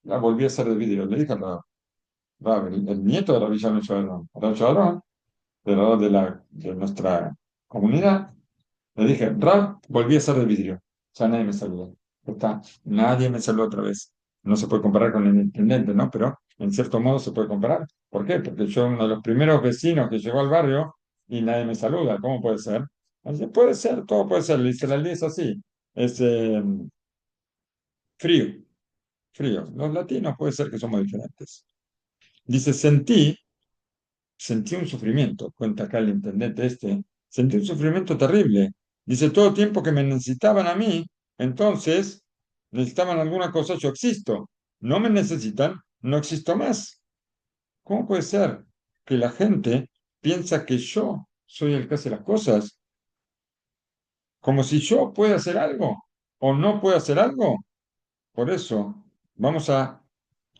La volví a hacer de vidrio. Le dije a el nieto de la Villa Chadrón, de nuestra comunidad, le dije, Rab, volví a ser de vidrio. Ya nadie me saludó. Ya está, nadie me saludó otra vez. No se puede comparar con el intendente, ¿no? Pero en cierto modo se puede comparar. ¿Por qué? Porque yo uno de los primeros vecinos que llegó al barrio y nadie me saluda. ¿Cómo puede ser? Dice, puede ser, todo puede ser. El israelí es así. Es frío, frío. Los latinos puede ser que somos diferentes. Dice, sentí un sufrimiento, cuenta acá el intendente este, sentí un sufrimiento terrible. Dice, todo tiempo que me necesitaban a mí, entonces necesitaban alguna cosa, yo existo. No me necesitan, no existo más. ¿Cómo puede ser que la gente piensa que yo soy el que hace las cosas? Como si yo pueda hacer algo o no puedo hacer algo. Por eso vamos a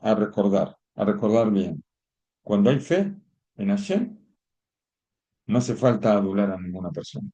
recordar bien. Cuando hay fe en Hashem, no hace falta adular a ninguna persona.